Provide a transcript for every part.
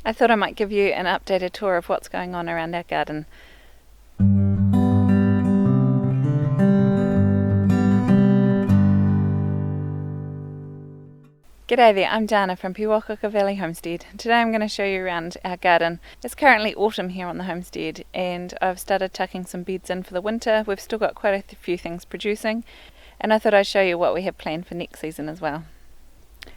I thought I might give you an updated tour of what's going on around our garden. G'day there, I'm Jana from Piwakawaka Valley Homestead. Today I'm going to show you around our garden. It's currently autumn here on the homestead and I've started tucking some beds in for the winter. We've still got quite a few things producing and I thought I'd show you what we have planned for next season as well.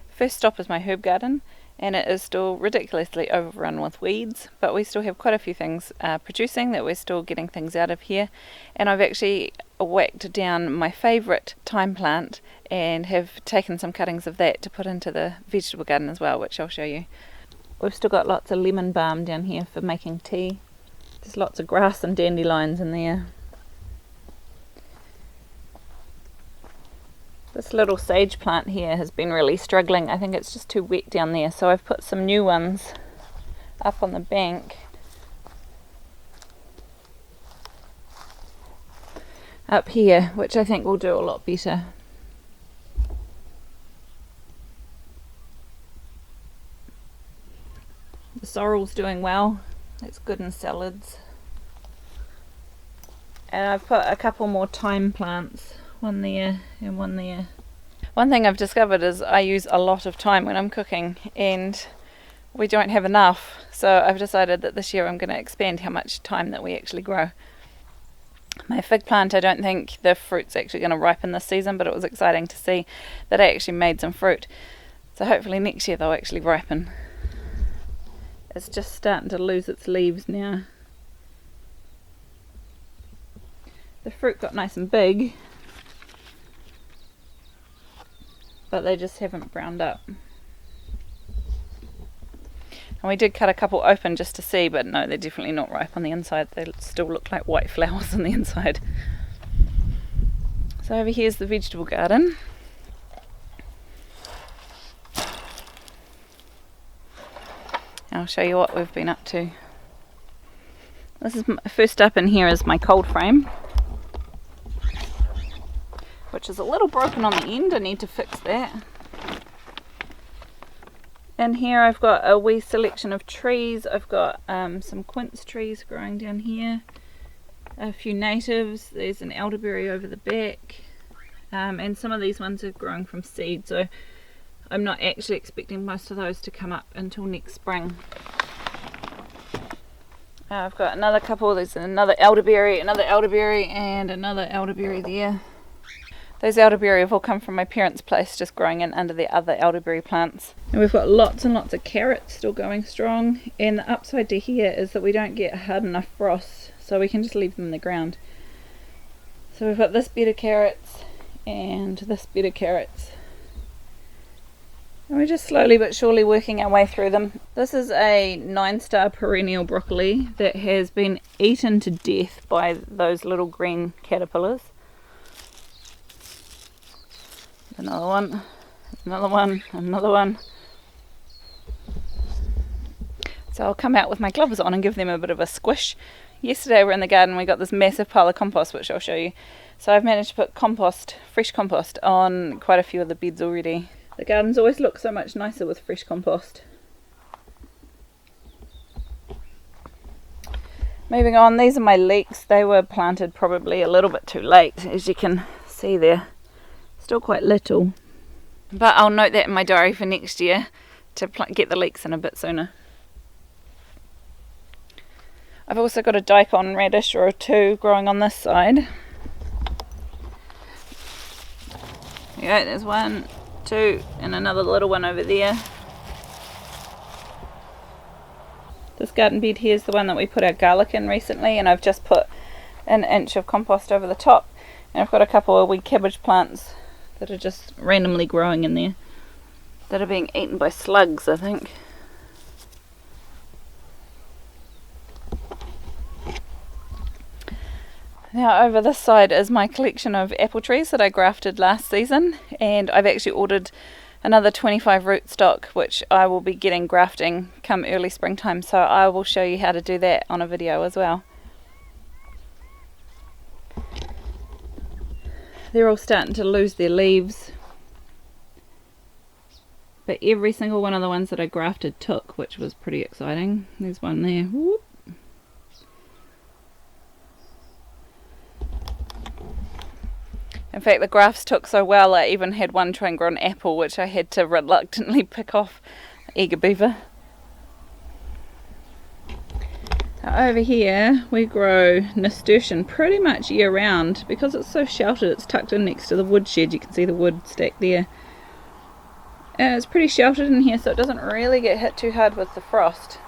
First stop is my herb garden, and it is still ridiculously overrun with weeds, but we still have quite a few things producing that we're still getting things out of here. And I've actually whacked down my favourite thyme plant and have taken some cuttings of that to put into the vegetable garden as well, which I'll show you. We've still got lots of lemon balm down here for making tea. There's lots of grass and dandelions in there. This little sage plant here has been really struggling. I think it's just too wet down there, so I've put some new ones up on the bank. Up here, which I think will do a lot better. The sorrel's doing well. It's good in salads. And I've put a couple more thyme plants. One there and one there. One thing I've discovered is I use a lot of thyme when I'm cooking and we don't have enough, so I've decided that this year I'm going to expand how much thyme that we actually grow. My fig plant, I don't think the fruit's actually going to ripen this season, but it was exciting to see that I actually made some fruit, so hopefully next year they'll actually ripen. It's just starting to lose its leaves now. The fruit got nice and big, but they just haven't browned up. And we did cut a couple open just to see, but no, they're definitely not ripe on the inside. They still look like white flowers on the inside. So over here's the vegetable garden. I'll show you what we've been up to. This is first up in here is my cold frame, which is a little broken on the end. I need to fix that. And here I've got a wee selection of trees. I've got some quince trees growing down here, a few natives, there's an elderberry over the back, and some of these ones are growing from seed, so I'm not actually expecting most of those to come up until next spring. I've got another couple, there's another elderberry, and another elderberry there. Those elderberry have all come from my parents' place, just growing in under the other elderberry plants. And we've got lots and lots of carrots still going strong. And the upside to here is that we don't get hard enough frost, so we can just leave them in the ground. So we've got this bed of carrots and this bed of carrots. And we're just slowly but surely working our way through them. This is a 9-star perennial broccoli that has been eaten to death by those little green caterpillars. Another one, another one. So I'll come out with my gloves on and give them a bit of a squish. Yesterday we were in the garden, we got this massive pile of compost, which I'll show you. So I've managed to put compost, fresh compost, on quite a few of the beds already. The gardens always look so much nicer with fresh compost. Moving on, these are my leeks. They were planted probably a little bit too late, as you can see there. Still quite little, but I'll note that in my diary for next year to get the leeks in a bit sooner. I've also got a daikon radish or two growing on this side. Yeah, there's one, two, and another little one over there. This garden bed here is the one that we put our garlic in recently, and I've just put an inch of compost over the top, and I've got a couple of wee cabbage plants that are just randomly growing in there that are being eaten by slugs, I think. Now over this side is my collection of apple trees that I grafted last season, and I've actually ordered another 25 rootstock which I will be getting grafting come early springtime, so I will show you how to do that on a video as well. They're all starting to lose their leaves, But every single one of the ones that I grafted took, which was pretty exciting. There's one there. Whoop. In fact, the grafts took so well, I even had one try and grow an apple, which I had to reluctantly pick off. Eager beaver. Now over here we grow nasturtium pretty much year round. Because it's so sheltered, it's tucked in next to the woodshed. You can see the wood stacked there. And it's pretty sheltered in here, so it doesn't really get hit too hard with the frost.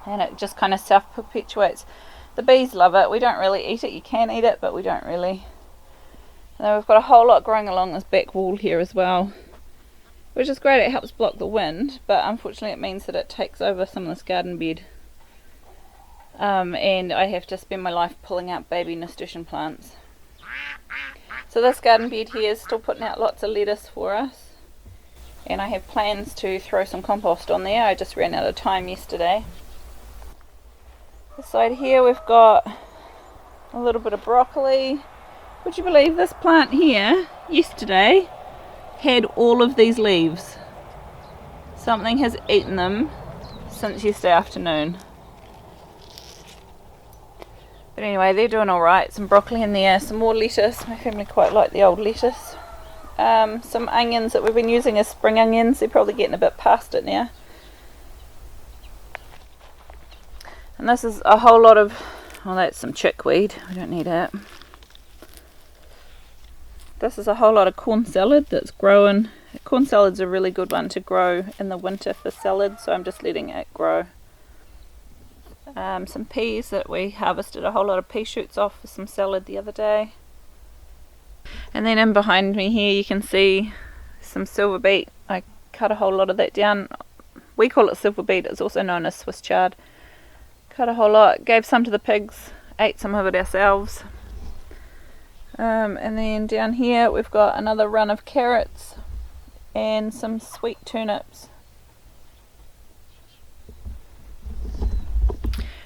And it just kind of self-perpetuates. The bees love it. We don't really eat it. You can eat it, but we don't really. And then we've got a whole lot growing along this back wall here as well, which is great. It helps block the wind, but unfortunately it means that it takes over some of this garden bed. And I have to spend my life pulling out baby nasturtium plants. So this garden bed here is still putting out lots of lettuce for us. And I have plans to throw some compost on there. I just ran out of time yesterday. This side here we've got a little bit of broccoli. Would you believe this plant here yesterday had all of these leaves? Something has eaten them since yesterday afternoon. But anyway, they're doing alright. Some broccoli in there, some more lettuce. My family quite like the old lettuce. Some onions that we've been using as spring onions. They're probably getting a bit past it now. And this is a whole lot of, well, that's some chickweed. We don't need it. This is a whole lot of corn salad that's growing. Corn salad's a really good one to grow in the winter for salad, so I'm just letting it grow. Some peas that we harvested a whole lot of pea shoots off for some salad the other day. And then in behind me here you can see some silver beet. I cut a whole lot of that down. We call it silver beet, it's also known as Swiss chard. Cut a whole lot, gave some to the pigs, ate some of it ourselves. And then down here we've got another run of carrots and some sweet turnips.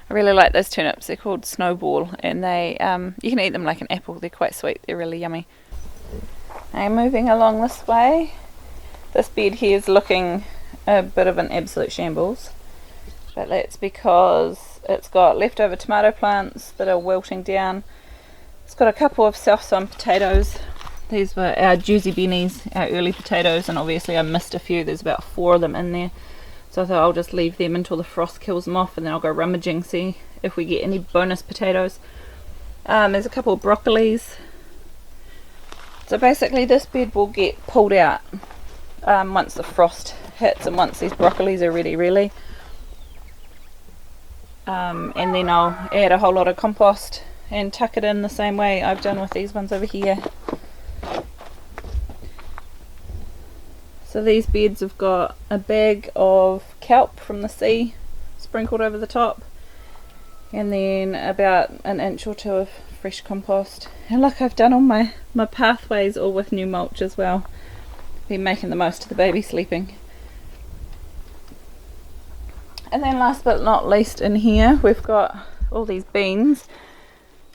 I really like those turnips. They're called Snowball, and they you can eat them like an apple. They're quite sweet. They're really yummy. Now moving along this way, this bed here is looking a bit of an absolute shambles, but that's because it's got leftover tomato plants that are wilting down. It's got a couple of self-sown potatoes. These were our juicy bennies, our early potatoes, and obviously I missed a few. There's about 4 of them in there. So I thought I'll just leave them until the frost kills them off, and then I'll go rummaging, see if we get any bonus potatoes. There's a couple of broccolis. So basically this bed will get pulled out once the frost hits and once these broccolis are ready really. And then I'll add a whole lot of compost and tuck it in the same way I've done with these ones over here. So these beds have got a bag of kelp from the sea sprinkled over the top, and then about an inch or 2 of fresh compost. And look, I've done all my pathways all with new mulch as well. Been making the most of the baby sleeping. And then last but not least in here we've got all these beans.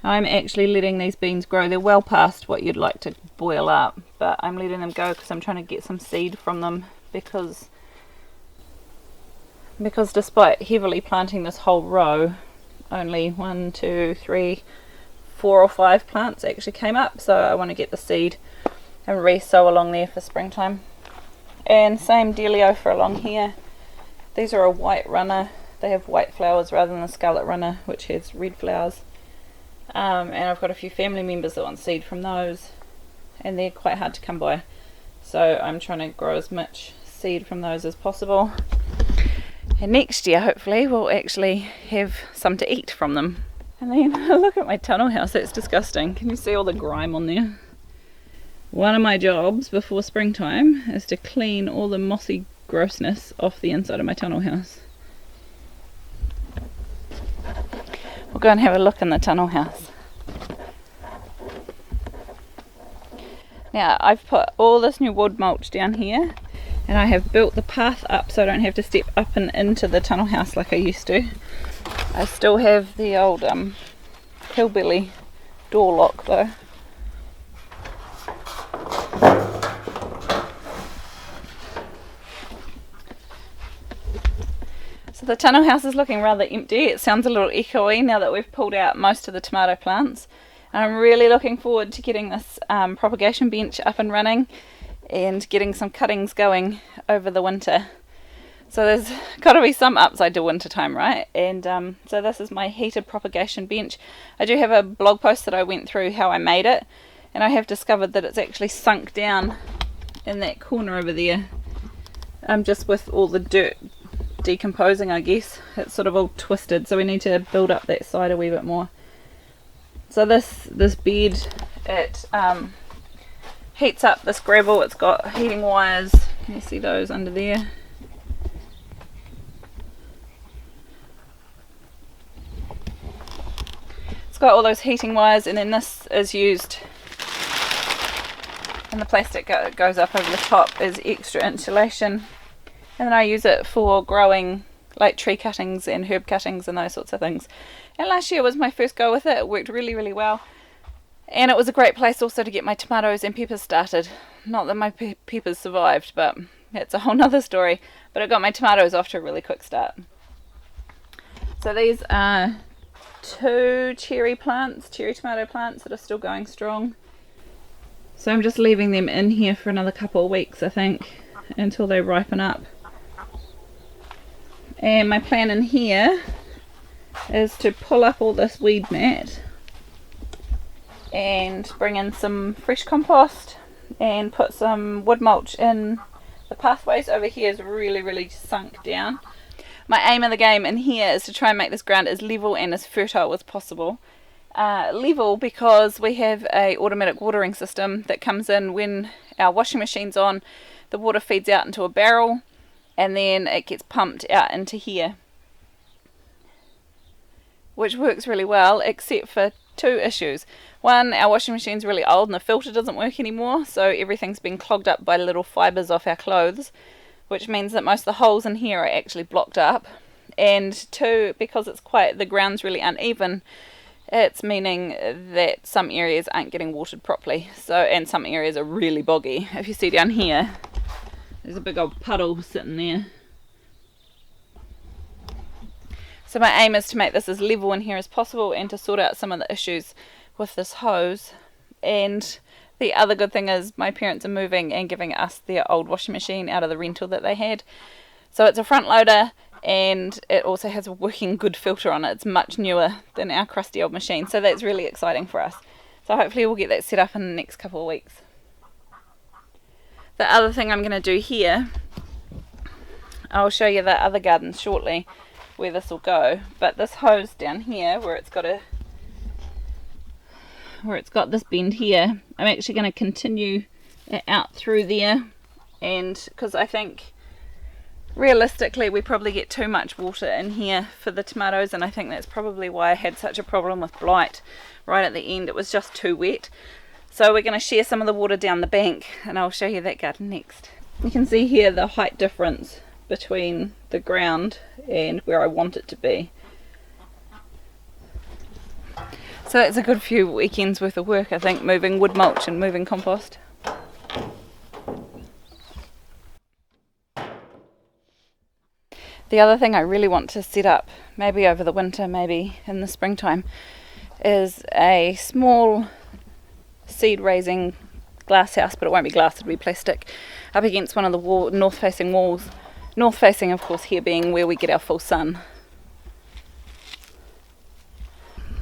I'm actually letting these beans grow. They're well past what you'd like to boil up, but I'm letting them go because I'm trying to get some seed from them, because despite heavily planting this whole row, only 1, 2, 3, 4 or 5 plants actually came up, so I want to get the seed and re-sow along there for springtime. And same dealio for along here. These are a white runner. They have white flowers rather than the scarlet runner, which has red flowers. And I've got a few family members that want seed from those, and they're quite hard to come by, so I'm trying to grow as much seed from those as possible, and next year hopefully we'll actually have some to eat from them. And then look at my tunnel house. That's disgusting. Can you see all the grime on there? One of my jobs before springtime is to clean all the mossy grossness off the inside of my tunnel house. We'll go and have a look in the tunnel house. Now I've put all this new wood mulch down here, and I have built the path up so I don't have to step up and into the tunnel house like I used to. I still have the old hillbilly door lock though. So the tunnel house is looking rather empty. It sounds a little echoey now that we've pulled out most of the tomato plants. And I'm really looking forward to getting this propagation bench up and running and getting some cuttings going over the winter. So there's got to be some upside to winter time, right? And so this is my heated propagation bench. I do have a blog post that I went through how I made it, and I have discovered that it's actually sunk down in that corner over there, just with all the dirt decomposing, I guess. It's sort of all twisted, so we need to build up that side a wee bit more. So this bed, it heats up this gravel. It's got heating wires. Can you see those under there? It's got all those heating wires, and then this is used, and the plastic goes up over the top as extra insulation. And then I use it for growing like tree cuttings and herb cuttings and those sorts of things. And last year was my first go with it. It worked really, really well. And it was a great place also to get my tomatoes and peppers started. Not that my peppers survived, but it's a whole nother story. But it got my tomatoes off to a really quick start. So these are 2 cherry tomato plants that are still going strong. So I'm just leaving them in here for another couple of weeks, I think, until they ripen up. And my plan in here is to pull up all this weed mat and bring in some fresh compost and put some wood mulch in the pathways. Over here is really sunk down. My aim of the game in here is to try and make this ground as level and as fertile as possible. Level because we have a automatic watering system that comes in when our washing machine's on. The water feeds out into a barrel and then it gets pumped out into here, which works really well, except for 2 issues. One, our washing machine's really old and the filter doesn't work anymore, so everything's been clogged up by little fibres off our clothes, which means that most of the holes in here are actually blocked up. And 2, because the ground's really uneven, it's meaning that some areas aren't getting watered properly. And some areas are really boggy. If you see down here, there's a big old puddle sitting there. So my aim is to make this as level in here as possible and to sort out some of the issues with this hose. And the other good thing is my parents are moving and giving us their old washing machine out of the rental that they had. So it's a front loader and it also has a working good filter on it. It's much newer than our crusty old machine, so that's really exciting for us. So hopefully we'll get that set up in the next couple of weeks. The other thing I'm going to do here, I'll show you the other garden shortly where this will go, but this hose down here where it's got this bend here, I'm actually going to continue it out through there, and because I think realistically we probably get too much water in here for the tomatoes, and I think that's probably why I had such a problem with blight right at the end. It was just too wet. So we're going to share some of the water down the bank, and I'll show you that garden next. You can see here the height difference between the ground and where I want it to be. So it's a good few weekends worth of work, I think, moving wood mulch and moving compost. The other thing I really want to set up, maybe over the winter, maybe in the springtime, is a small seed raising glass house, but it won't be glass, it'll be plastic, up against one of the north facing walls. North facing, of course, here being where we get our full sun.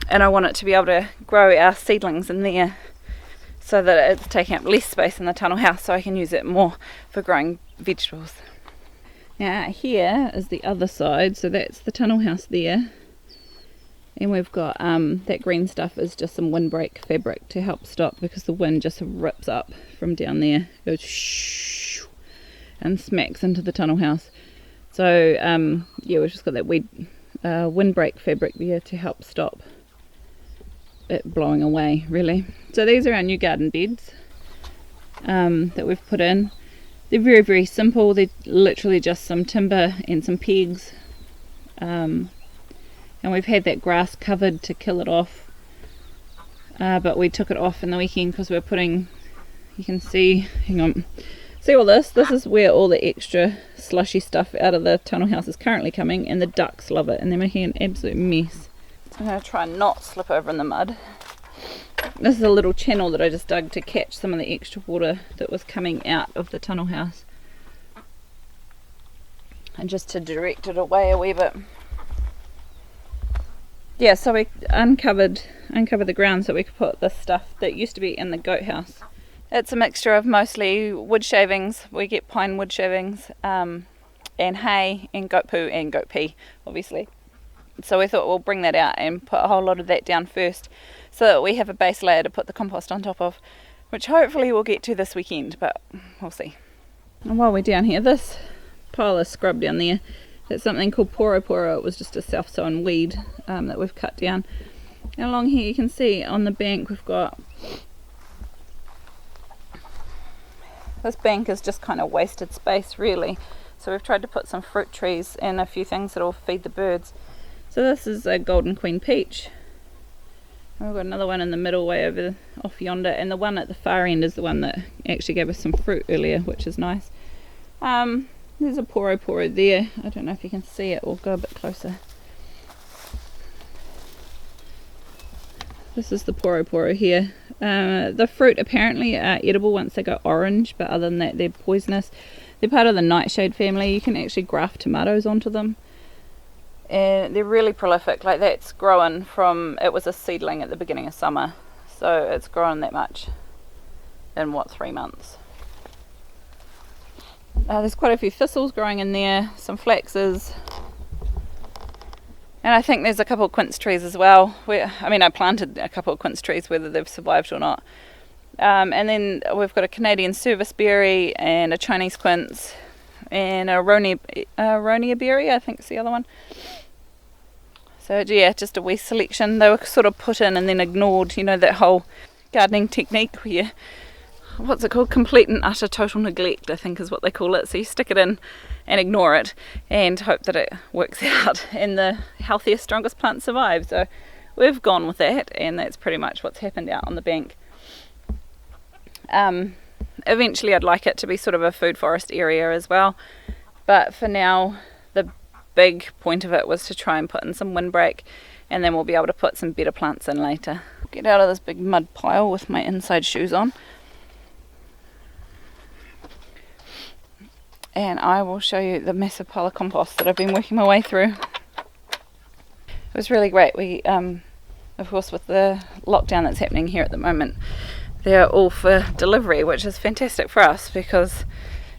And I want it to be able to grow our seedlings in there so that it's taking up less space in the tunnel house, so I can use it more for growing vegetables. Now here is the other side, so that's the tunnel house there. And we've got that green stuff is just some windbreak fabric to help stop, because the wind just rips up from down there, goes shh, and smacks into the tunnel house. So yeah, we've just got that windbreak fabric there to help stop it blowing away, really. So these are our new garden beds that we've put in. They're very simple. They're literally just some timber and some pegs. And we've had that grass covered to kill it off, but we took it off in the weekend because we're putting, you can see, hang on, See all this? This is where all the extra slushy stuff out of the tunnel house is currently coming, and the ducks love it and they're making an absolute mess. So I'm going to try and not slip over in the mud. This is a little channel that I just dug to catch some of the extra water that was coming out of the tunnel house, and just to direct it away a wee bit. Yeah, so we uncovered the ground so we could put this stuff that used to be in the goat house. It's a mixture of mostly wood shavings. We get pine wood shavings, and hay, and goat poo, and goat pee, obviously. So we thought we'll bring that out and put a whole lot of that down first, so that we have a base layer to put the compost on top of, which hopefully we'll get to this weekend, but we'll see. And while we're down here, this pile of scrub down there, it's something called poro poro. It was just a self-sown weed that we've cut down. And along here you can see on the bank we've got, this bank is just kind of wasted space really. So we've tried to put some fruit trees and a few things that will feed the birds. So this is a golden queen peach. And we've got another one in the middle way over off yonder, and the one at the far end is the one that actually gave us some fruit earlier, which is nice. There's a poro poro there. I don't know if you can see it. We'll go a bit closer. This is the poro poro here. The fruit apparently are edible once they go orange, but other than that they're poisonous. They're part of the nightshade family. You can actually graft tomatoes onto them. And they're really prolific. Like that's growing from, it was a seedling at the beginning of summer. So it's grown that much in 3 months. There's quite a few thistles growing in there, some flaxes, and I think there's a couple of quince trees as well. I planted a couple of quince trees, whether they've survived or not. And then we've got a Canadian serviceberry and a Chinese quince and a Ronia berry, I think is the other one. So yeah, just a wee selection. They were sort of put in and then ignored, that whole gardening technique where what's it called? Complete and utter total neglect, I think is what they call it. So you stick it in and ignore it and hope that it works out and the healthiest, strongest plants survive. So we've gone with that, and that's pretty much what's happened out on the bank. Eventually I'd like it to be sort of a food forest area as well, but for now the big point of it was to try and put in some windbreak, and then we'll be able to put some better plants in later. Get out of this big mud pile with my inside shoes on. And I will show you the massive pile of compost that I've been working my way through. It was really great. We, of course, with the lockdown that's happening here at the moment, they're all for delivery, which is fantastic for us because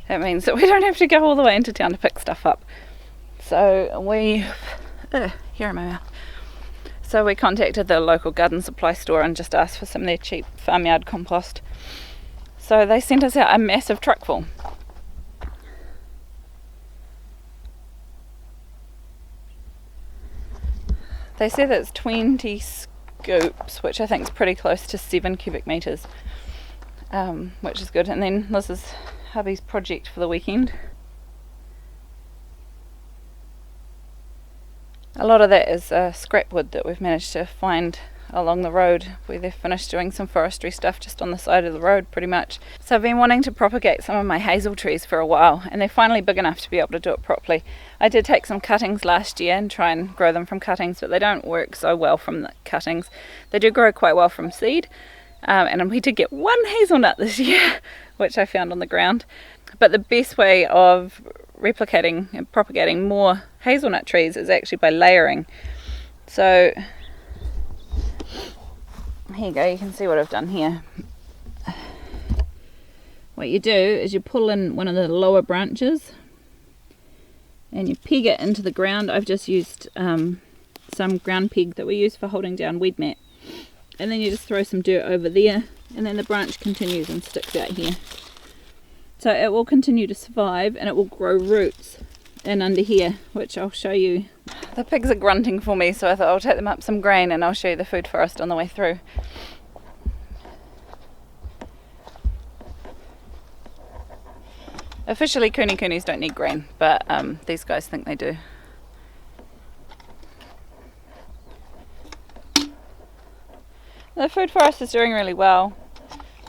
it means that we don't have to go all the way into town to pick stuff up. So we, here in my mouth. So we contacted the local garden supply store and just asked for some of their cheap farmyard compost. So they sent us out a massive truck full. They said it's 20 scoops, which I think is pretty close to 7 cubic metres, which is good. And then this is hubby's project for the weekend. A lot of that is scrap wood that we've managed to find along the road where they've finished doing some forestry stuff just on the side of the road pretty much. So I've been wanting to propagate some of my hazel trees for a while, and they're finally big enough to be able to do it properly. I did take some cuttings last year and try and grow them from cuttings, but they don't work so well from the cuttings. They do grow quite well from seed, and we did get one hazelnut this year which I found on the ground. But the best way of replicating and propagating more hazelnut trees is actually by layering. So here you go, you can see what I've done here. What you do is you pull in one of the lower branches and you peg it into the ground. I've just used some ground peg that we use for holding down weed mat, and then you just throw some dirt over there, and then the branch continues and sticks out here. So it will continue to survive, and it will grow roots in under here, which I'll show you. The pigs are grunting for me, so I thought I'll take them up some grain and I'll show you the food forest on the way through. Officially coonies don't need grain, but these guys think they do. The food forest is doing really well.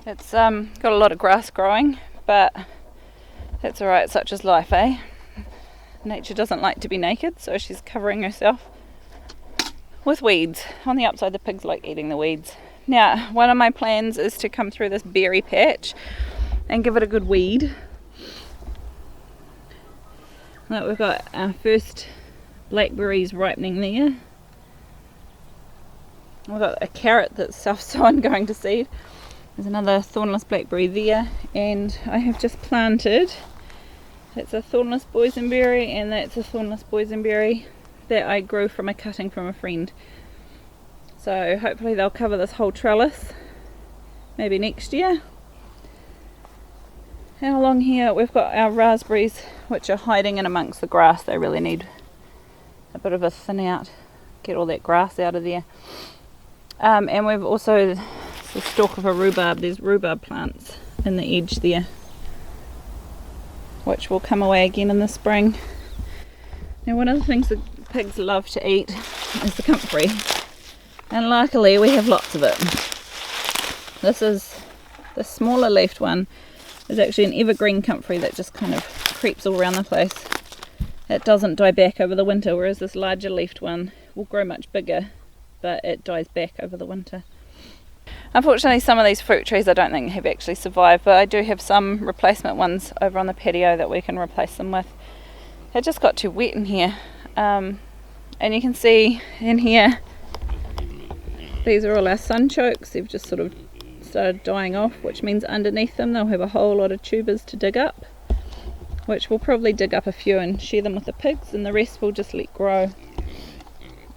It's got a lot of grass growing, but That's alright, such is life, eh? Nature doesn't like to be naked, so she's covering herself with weeds. On the upside, the pigs like eating the weeds. Now, one of my plans is to come through this berry patch and give it a good weed. Look, we've got our first blackberries ripening there. We've got a carrot that's self-sown going to seed. There's another thornless blackberry there, and I have just planted, that's a thornless boysenberry and that's a thornless boysenberry that I grew from a cutting from a friend. So hopefully they'll cover this whole trellis, maybe next year. And along here we've got our raspberries, which are hiding in amongst the grass. They really need a bit of a thin out, get all that grass out of there. And we've also the stalk of a rhubarb. There's rhubarb plants in the edge there, which will come away again in the spring. Now, one of the things the pigs love to eat is the comfrey, and luckily we have lots of it. This is the smaller leafed one, is actually an evergreen comfrey that just kind of creeps all around the place. It doesn't die back over the winter, whereas this larger leafed one will grow much bigger, but it dies back over the winter. Unfortunately, some of these fruit trees I don't think have actually survived, but I do have some replacement ones over on the patio that we can replace them with. It just got too wet in here, and you can see in here these are all our sunchokes. They've just sort of started dying off, which means underneath them they'll have a whole lot of tubers to dig up, which we'll probably dig up a few and share them with the pigs, and the rest we'll just let grow.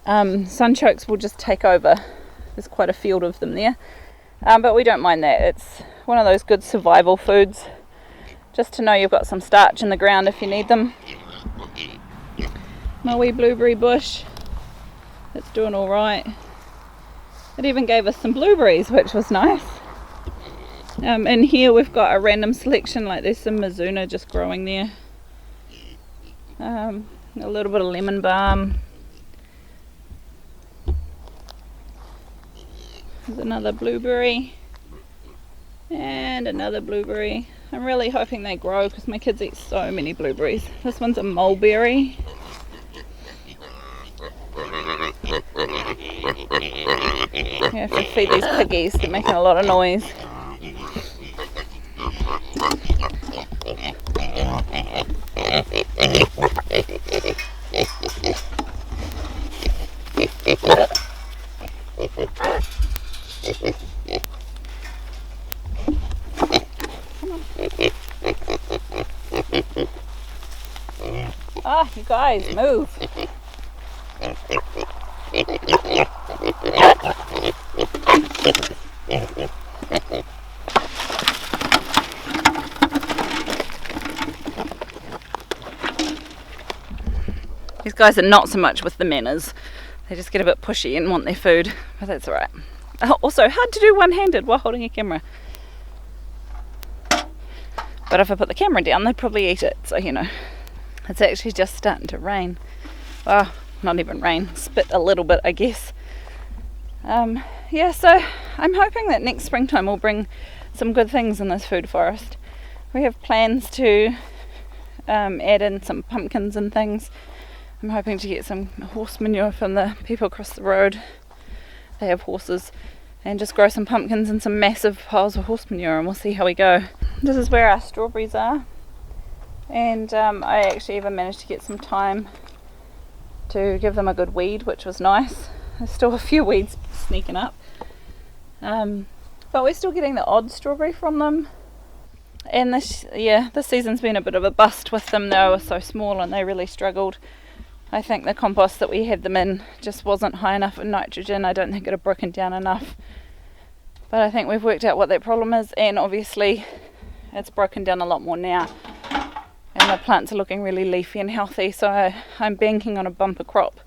Sunchokes will just take over. There's quite a field of them there, but we don't mind that. It's one of those good survival foods, just to know you've got some starch in the ground if you need them. My wee blueberry bush, it's doing all right. It even gave us some blueberries, which was nice. In here we've got a random selection, like there's some Mizuna just growing there. A little bit of lemon balm. There's another blueberry and another blueberry. I'm really hoping they grow because my kids eat so many blueberries. This one's a mulberry. You have to feed these piggies, they're making a lot of noise. Ah, you guys, move. These guys are not so much with the manners. They just get a bit pushy and want their food, but that's alright. Also, hard to do one-handed while holding a camera. But if I put the camera down, they'd probably eat it, so you know. It's actually just starting to rain. Well, not even rain, spit a little bit, I guess. Yeah, so I'm hoping that next springtime will bring some good things in this food forest. We have plans to add in some pumpkins and things. I'm hoping to get some horse manure from the people across the road. They have horses, and just grow some pumpkins and some massive piles of horse manure, and we'll see how we go. This is where our strawberries are, and I actually even managed to get some time to give them a good weed, which was nice. There's still a few weeds sneaking up, but we're still getting the odd strawberry from them. And this season's been a bit of a bust with them. They were so small and they really struggled. I think the compost that we had them in just wasn't high enough in nitrogen. I don't think it had broken down enough, but I think we've worked out what that problem is, and obviously it's broken down a lot more now, and the plants are looking really leafy and healthy, so I'm banking on a bumper crop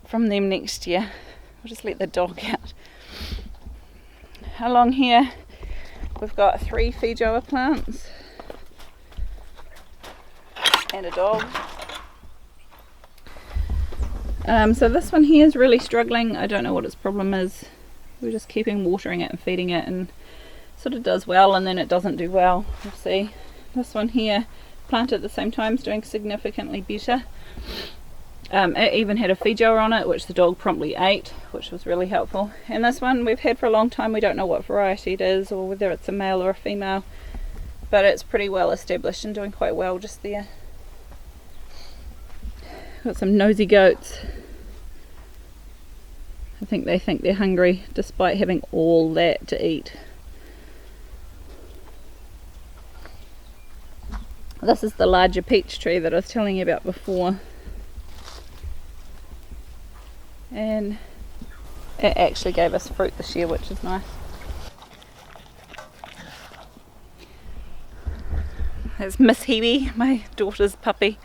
from them next year. We'll just let the dog out. Along here we've got 3 feijoa plants and a dog. So this one here is really struggling. I don't know what its problem is. We're just keeping watering it and feeding it, and sort of does well and then it doesn't do well. We'll see. This one here, planted at the same time is doing significantly better. It even had a feed jar on it, which the dog promptly ate, which was really helpful. And this one we've had for a long time. We don't know what variety it is or whether it's a male or a female, but it's pretty well established and doing quite well just there. Got some nosy goats. I think they're hungry despite having all that to eat. This is the larger peach tree that I was telling you about before. And it actually gave us fruit this year, which is nice. There's Miss Hebe, my daughter's puppy.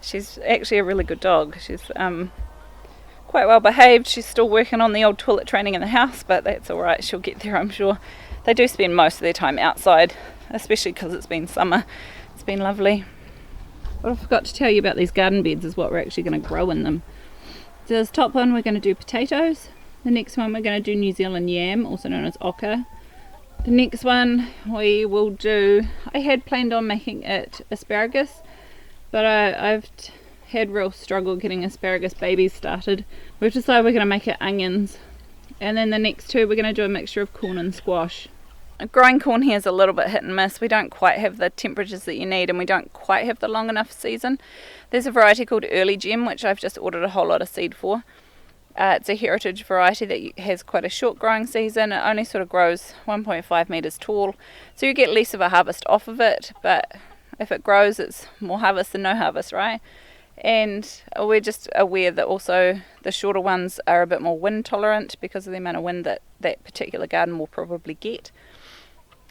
She's actually a really good dog. She's quite well behaved. She's still working on the old toilet training in the house, but that's alright, she'll get there, I'm sure. They do spend most of their time outside, especially because it's been summer. It's been lovely. What I forgot to tell you about these garden beds is what we're actually going to grow in them. So this top one we're going to do potatoes. The next one we're going to do New Zealand yam, also known as oca. The next one we will do, I had planned on making it asparagus, but I've had real struggle getting asparagus babies started. We've decided we're going to make it onions. And then the next two we're going to do a mixture of corn and squash. Growing corn here is a little bit hit and miss. We don't quite have the temperatures that you need, and we don't quite have the long enough season. There's a variety called Early Gem, which I've just ordered a whole lot of seed for. It's a heritage variety that has quite a short growing season. It only sort of grows 1.5 meters tall, so you get less of a harvest off of it, but if it grows it's more harvest than no harvest, right? And we're just aware that also the shorter ones are a bit more wind tolerant because of the amount of wind that that particular garden will probably get.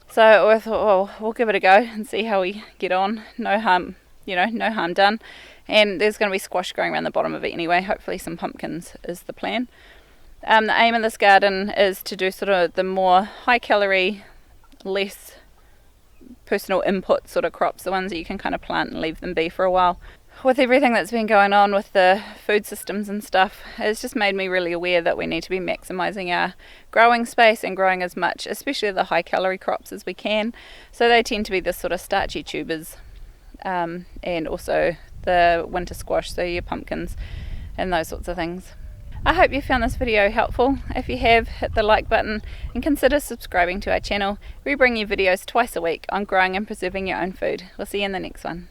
So I thought, well, we'll give it a go and see how we get on. No harm, no harm done. And there's going to be squash growing around the bottom of it anyway. Hopefully some pumpkins is the plan. The aim of this garden is to do sort of the more high calorie, less personal input sort of crops, the ones that you can kind of plant and leave them be for a while. With everything that's been going on with the food systems and stuff, it's just made me really aware that we need to be maximising our growing space and growing as much, especially the high calorie crops, as we can. So they tend to be the sort of starchy tubers, and also the winter squash, so your pumpkins and those sorts of things. I hope you found this video helpful. If you have, hit the like button and consider subscribing to our channel. We bring you videos twice a week on growing and preserving your own food. We'll see you in the next one.